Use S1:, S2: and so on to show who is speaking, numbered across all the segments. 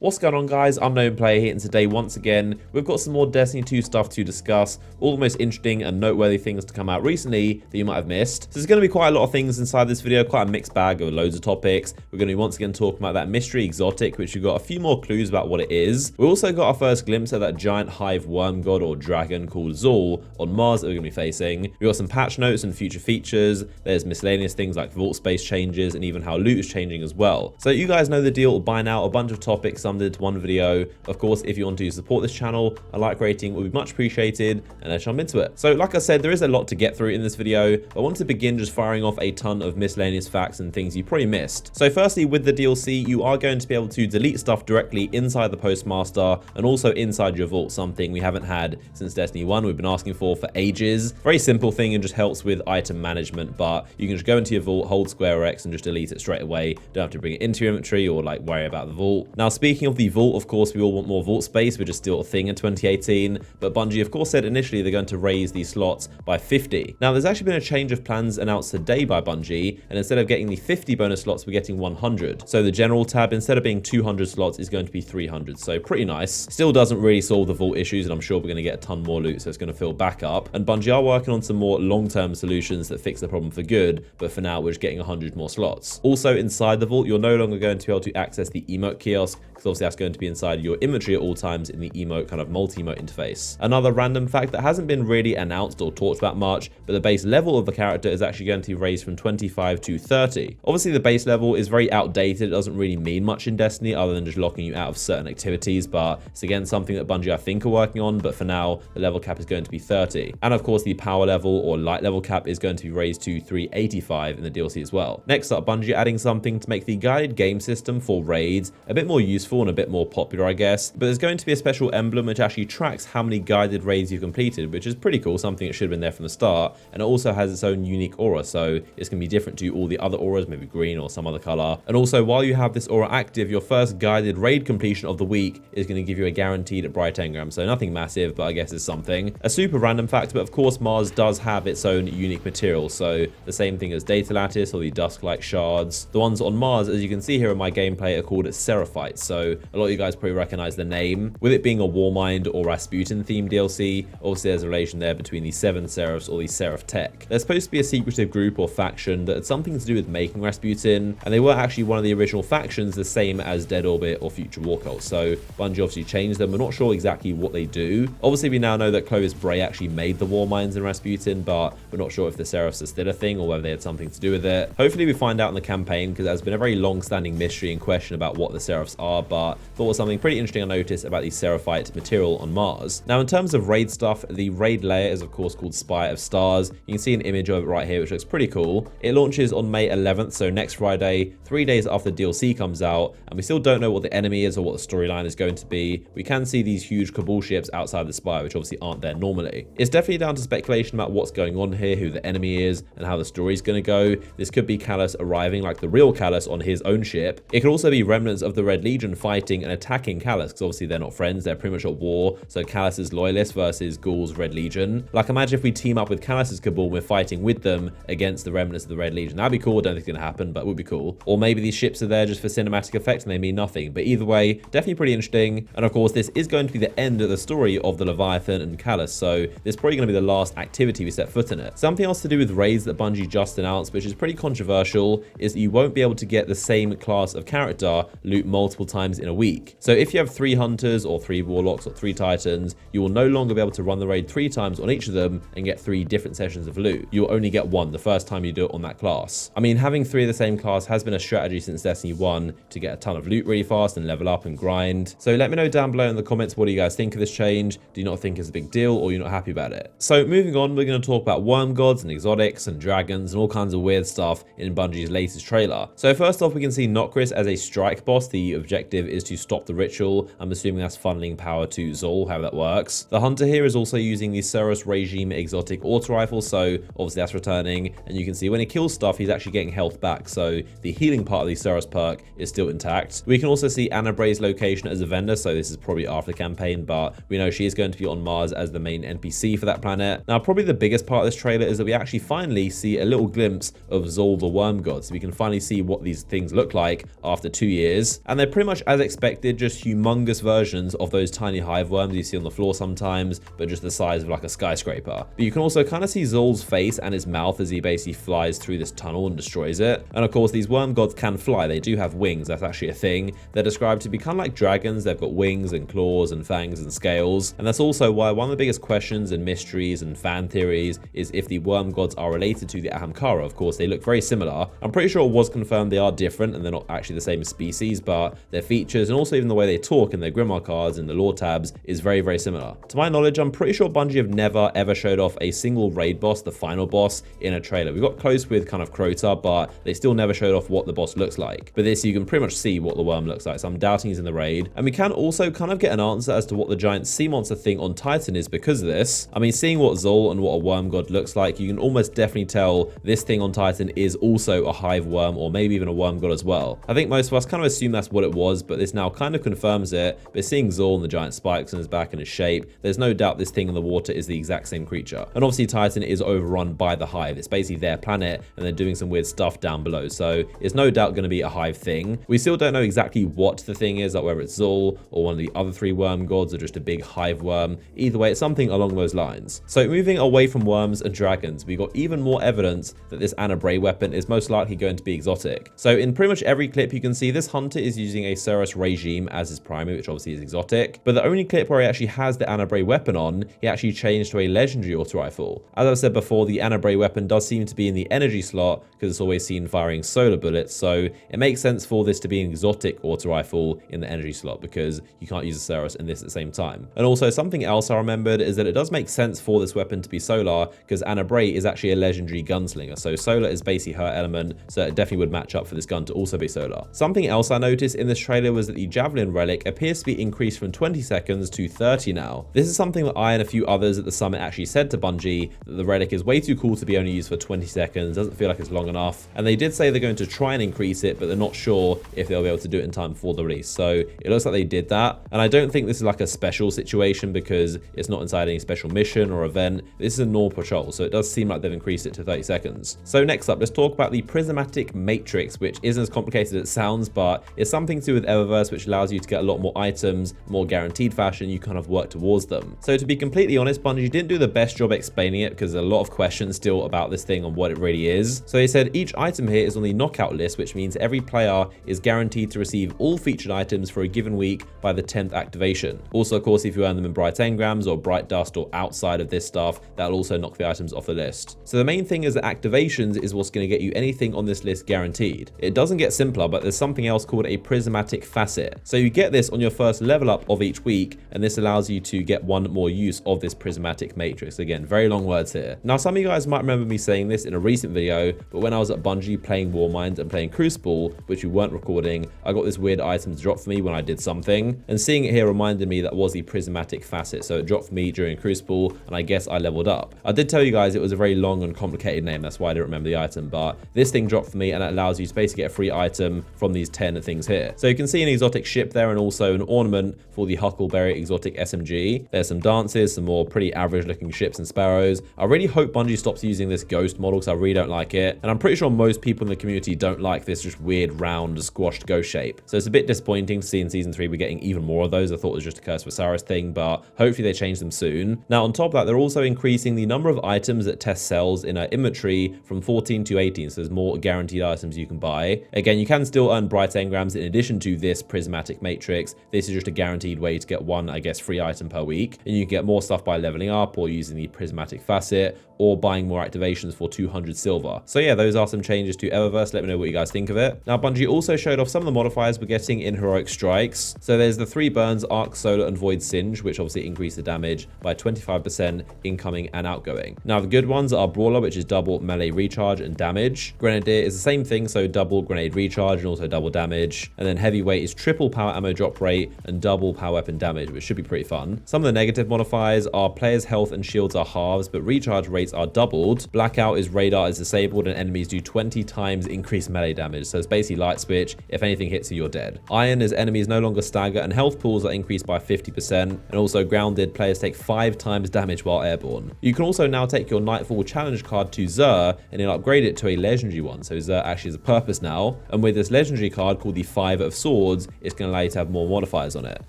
S1: What's going on, guys? Unknown Player here, and today once again we've got some more Destiny 2 stuff to discuss, all the most interesting and noteworthy things to come out recently that you might have missed. So there's going to be quite a lot of things inside this video, quite a mixed bag of loads of topics. We're going to be once again talking about that mystery exotic, which we've got a few more clues about what it is. We also got our first glimpse of that giant hive worm god or dragon called Zul on Mars that we're going to be facing. We got some patch notes and future features. There's miscellaneous things like vault space changes and even how loot is changing as well. So you guys know the deal by now, a bunch of topics summed into one video. Of course, if you want to support this channel, a like rating would be much appreciated, and let's jump into it. So like I said, there is a lot to get through in this video. I wanted to begin just firing off a ton of miscellaneous facts and things you probably missed. So firstly, with the DLC, you are going to be able to delete stuff directly inside the Postmaster and also inside your vault, something we haven't had since Destiny 1. We've been asking for ages. Very simple thing and just helps with item management, but you can just go into your vault, hold square X and just delete it straight away. Don't have to bring it into your inventory or like worry about the vault. Now, speaking of the vault, of course, we all want more vault space, which is still a thing in 2018, but Bungie of course said initially they're going to raise these slots by 50. Now, there's actually been a change of plans announced today by Bungie, and instead of getting the 50 bonus slots, we're getting 100. So the general tab, instead of being 200 slots, is going to be 300, so pretty nice. Still doesn't really solve the vault issues, and I'm sure we're going to get a ton more loot, so it's going to fill back up. And Bungie are working on some more long-term solutions that fix the problem for good, but for now we're just getting 100 more slots. Also, inside the vault, you're no longer going to be able to access the emote kiosk, because obviously that's going to be inside your inventory at all times in the emote kind of multi-emote interface. Another random fact that hasn't been really announced or talked about much, but the base level of the character is actually going to be raised from 25 to 30. Obviously the base level is very outdated. It doesn't really mean much in Destiny other than just locking you out of certain activities, but it's again something that Bungie I think are working on, but for now the level cap is going to be 30. And of course the power level or light level cap is going to be raised to 385 in the DLC as well. Next up, Bungie adding something to make the guided game system for raids a bit more useful and a bit more popular, I guess. But there's going to be a special emblem which actually tracks how many guided raids you've completed, which is pretty cool, something that should have been there from the start. And it also has its own unique aura, so it's going to be different to all the other auras, maybe green or some other color. And also, while you have this aura active, your first guided raid completion of the week is going to give you a guaranteed bright engram, so nothing massive, but I guess it's something. A super random fact, but of course Mars does have its own unique material, so the same thing as data lattice or the dusk-like shards. The ones on Mars, as you can see here in my gameplay, are called Seraphs, so a lot of you guys probably recognize the name. With it being a warmind or Rasputin themed DLC, obviously there's a relation there between the 7 Seraphs or the Seraph tech. They're supposed to be a secretive group or faction that had something to do with making Rasputin, and they were actually one of the original factions, the same as Dead Orbit or Future War Cult. So Bungie obviously changed them. We're not sure exactly what they do. Obviously we now know that Clovis Bray actually made the warminds in Rasputin, but we're not sure if the Seraphs are still a thing or whether they had something to do with it. Hopefully we find out in the campaign, because there's been a very long-standing mystery and question about what the Seraphs are, but thought was something pretty interesting I noticed about the Seraphite material on Mars. Now, in terms of raid stuff, the raid layer is of course called Spire of Stars. You can see an image of it right here, which looks pretty cool. It launches on May 11th, so next Friday, 3 days after DLC comes out, and we still don't know what the enemy is or what the storyline is going to be. We can see these huge Cabal ships outside the Spire, which obviously aren't there normally. It's definitely down to speculation about what's going on here, who the enemy is, and how the story's going to go. This could be Callus arriving like the real Callus on his own ship. It could also be remnants of the Red Legion fighting and attacking Callus, because obviously they're not friends, they're pretty much at war. So Callus's loyalists versus Ghoul's Red Legion. Like, imagine if we team up with Callus's Cabal and we're fighting with them against the remnants of the Red Legion. That'd be cool. I don't think it's going to happen, but it would be cool. Or maybe these ships are there just for cinematic effect and they mean nothing. But either way, definitely pretty interesting. And of course, this is going to be the end of the story of the Leviathan and Callus, so this is probably going to be the last activity we set foot in it. Something else to do with raids that Bungie just announced, which is pretty controversial, is that you won't be able to get the same class of character loot multiple times in a week. So if you have 3 hunters or 3 warlocks or 3 titans, you will no longer be able to run the raid 3 times on each of them and get 3 different sessions of loot. You'll only get 1 the first time you do it on that class. I mean, having 3 of the same class has been a strategy since Destiny 1 to get a ton of loot really fast and level up and grind. So let me know down below in the comments, what do you guys think of this change? Do you not think it's a big deal, or you're not happy about it? So moving on, we're going to talk about worm gods and exotics and dragons and all kinds of weird stuff in Bungie's latest trailer. So first off, we can see Nokris as a strike boss. The objective is to stop the ritual. I'm assuming that's funneling power to Zul, how that works. The hunter here is also using the Seraphs regime exotic auto rifle, so obviously that's returning, and you can see when he kills stuff, he's actually getting health back, so the healing part of the Seraphs perk is still intact. We can also see Anna Bray's location as a vendor, so this is probably after the campaign, but we know she is going to be on Mars as the main NPC for that planet. Now, probably the biggest part of this trailer is that we actually finally see a little glimpse of Zul the worm god, so we can finally see what these things look like after 2 years, and they're pretty much as expected, just humongous versions of those tiny hive worms you see on the floor sometimes, but just the size of like a skyscraper. But you can also kind of see Zul's face and his mouth as he basically flies through this tunnel and destroys it. And of course, these worm gods can fly. They do have wings. That's actually a thing. They're described to be kind of like dragons. They've got wings and claws and fangs and scales. And that's also why one of the biggest questions and mysteries and fan theories is if the worm gods are related to the Ahamkara. Of course, they look very similar. I'm pretty sure it was confirmed they are different and they're not actually the same species, but their features and also even the way they talk in their Grimoire cards and the lore tabs is very, very similar. To my knowledge, I'm pretty sure Bungie have never ever showed off a single raid boss, the final boss, in a trailer. We got close with kind of Crota, but they still never showed off what the boss looks like. But this, you can pretty much see what the worm looks like, so I'm doubting he's in the raid. And we can also kind of get an answer as to what the giant sea monster thing on Titan is because of this. I mean, seeing what Zul and what a worm god looks like, you can almost definitely tell this thing on Titan is also a hive worm or maybe even a worm god as well. I think most of us kind of assume that's what it was, but this now kind of confirms it. But seeing Zul and the giant spikes on his back and his shape, there's no doubt this thing in the water is the exact same creature. And obviously Titan is overrun by the hive. It's basically their planet and they're doing some weird stuff down below. So it's no doubt going to be a hive thing. We still don't know exactly what the thing is, like whether it's Zul or one of the other three worm gods or just a big hive worm. Either way, it's something along those lines. So moving away from worms and dragons, we got even more evidence that this Bray weapon is most likely going to be exotic. So in pretty much every clip you can see this hunter is using a Seraphs regime as his primary, which obviously is exotic. But the only clip where he actually has the Bray weapon on, he actually changed to a legendary auto rifle. As I've said before, the Bray weapon does seem to be in the energy slot because it's always seen firing solar bullets. So it makes sense for this to be an exotic auto rifle in the energy slot because you can't use a Seraphs in this at the same time. And also something else I remembered is that it does make sense for this weapon to be solar because Bray is actually a legendary gunslinger. So solar is basically her element, so it definitely would match up for this gun to also be solar. Something else I noticed in this trailer was that the Javelin Relic appears to be increased from 20 seconds to 30 now. This is something that I and a few others at the summit actually said to Bungie, that the Relic is way too cool to be only used for 20 seconds, doesn't feel like it's long enough, and they did say they're going to try and increase it, but they're not sure if they'll be able to do it in time before the release. So it looks like they did that, and I don't think this is like a special situation because it's not inside any special mission or event. This is a normal patrol, so it does seem like they've increased it to 30 seconds. So next up, let's talk about the Prismatic Matrix, which isn't as complicated as it sounds, but it's something to do with eververse, which allows you to get a lot more items, more guaranteed fashion. You kind of work towards them. So to be completely honest, Bungie didn't do the best job explaining it because there's a lot of questions still about this thing on what it really is. So they said each item here is on the knockout list, which means every player is guaranteed to receive all featured items for a given week by the 10th activation. Also, of course, if you earn them in bright engrams or bright dust or outside of this stuff, that'll also knock the items off the list. So the main thing is that activations is what's going to get you anything on this list guaranteed. It doesn't get simpler, but there's something else called a prismatic facet. So you get this on your first level up of each week, and this allows you to get one more use of this prismatic matrix. Again, very long words here. Now, some of you guys might remember me saying this in a recent video, but when I was at Bungie playing Warmind and playing Crucible, which we weren't recording, I got this weird item to drop for me when I did something, and seeing it here reminded me that was the prismatic facet. So it dropped for me during Crucible, and I guess I leveled up. I did tell you guys it was a very long and complicated name, that's why I didn't remember the item, but this thing dropped for me, and it allows you to basically get a free item from these 10 things here. So you can see an exotic ship there and also an ornament for the Huckleberry exotic SMG. There's some dances, some more pretty average looking ships and sparrows. I really hope Bungie stops using this ghost model because I really don't like it, and I'm pretty sure most people in the community don't like this just weird round squashed ghost shape. So it's a bit disappointing to see in season 3 we're getting even more of those. I thought it was just a Curse of Osiris thing, but hopefully they change them soon. Now on top of that, they're also increasing the number of items that Tess sells in her inventory from 14 to 18, so there's more guaranteed items you can buy. Again, you can still earn bright engrams in addition to this prismatic matrix. This is just a guaranteed way to get one, I guess, free item per week, and you can get more stuff by leveling up or using the prismatic facet or buying more activations for 200 silver. So yeah, those are some changes to Eververse. Let me know what you guys think of it. Now, Bungie also showed off some of the modifiers we're getting in Heroic Strikes. So there's the 3 burns, Arc, Solar, and Void Singe, which obviously increase the damage by 25% incoming and outgoing. Now, the good ones are Brawler, which is double melee recharge and damage. Grenadier is the same thing, so double grenade recharge and also double damage. And then Heavyweight is triple power ammo drop rate and double power weapon damage, which should be pretty fun. Some of the negative modifiers are players' health and shields are halves, but recharge rates are doubled. Blackout is radar is disabled and enemies do 20 times increased melee damage. So it's basically light switch. If anything hits you, you're dead. Iron is enemies no longer stagger and health pools are increased by 50%. And also grounded, players take 5 times damage while airborne. You can also now take your Nightfall challenge card to Xur and you'll upgrade it to a legendary one. So Xur actually has a purpose now. And with this legendary card called the 5 of Swords, swords, it's going to allow you to have more modifiers on it.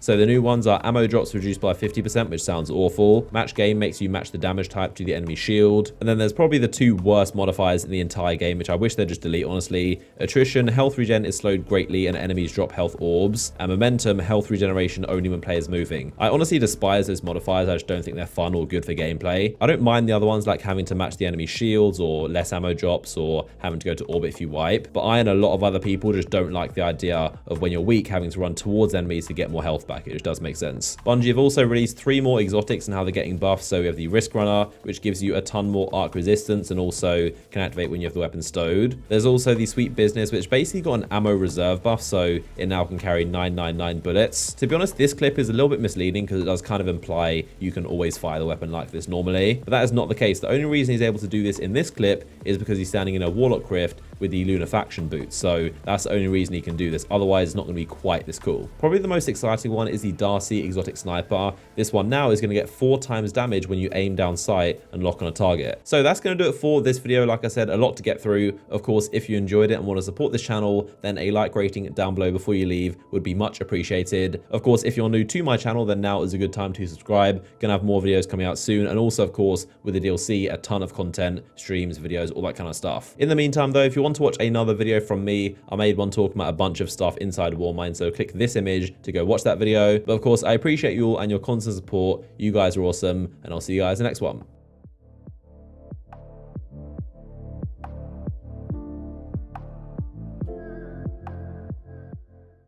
S1: So the new ones are ammo drops reduced by 50%, which sounds awful. Match game makes you match the damage type to the enemy shield. And then there's probably the two worst modifiers in the entire game, which I wish they'd just delete, honestly. Attrition, health regen is slowed greatly and enemies drop health orbs. And momentum, health regeneration only when players moving. I honestly despise those modifiers. I just don't think they're fun or good for gameplay. I don't mind the other ones like having to match the enemy shields or less ammo drops or having to go to orbit if you wipe. But I and a lot of other people just don't like the idea of when you're weak having to run towards enemies to get more health back. It just does make sense. Bungie have also released 3 more exotics and how they're getting buffed. So we have the Risk Runner, which gives you a ton more arc resistance and also can activate when you have the weapon stowed. There's also the Sweet Business, which basically got an ammo reserve buff, so it now can carry 999 bullets. To be honest, this clip is a little bit misleading because it does kind of imply you can always fire the weapon like this normally, but that is not the case. The only reason he's able to do this in this clip is because he's standing in a Warlock Rift with the Lunafaction boots, so that's the only reason he can do this. Otherwise, it's not going to be quite this cool. Probably the most exciting one is the Darcy Exotic Sniper. This one now is going to get 4 times damage when you aim down sight and lock on a target. So that's going to do it for this video. Like I said, a lot to get through. Of course, if you enjoyed it and want to support this channel, then a like rating down below before you leave would be much appreciated. Of course, if you're new to my channel, then now is a good time to subscribe. Gonna have more videos coming out soon, and also, of course, with the DLC, a ton of content, streams, videos, all that kind of stuff. In the meantime, though, if you want to watch another video from me, I made one talking about a bunch of stuff inside Warmind, so click this image to go watch that video. But of course, I appreciate you all and your constant support. You guys are awesome, and I'll see you guys in the next one.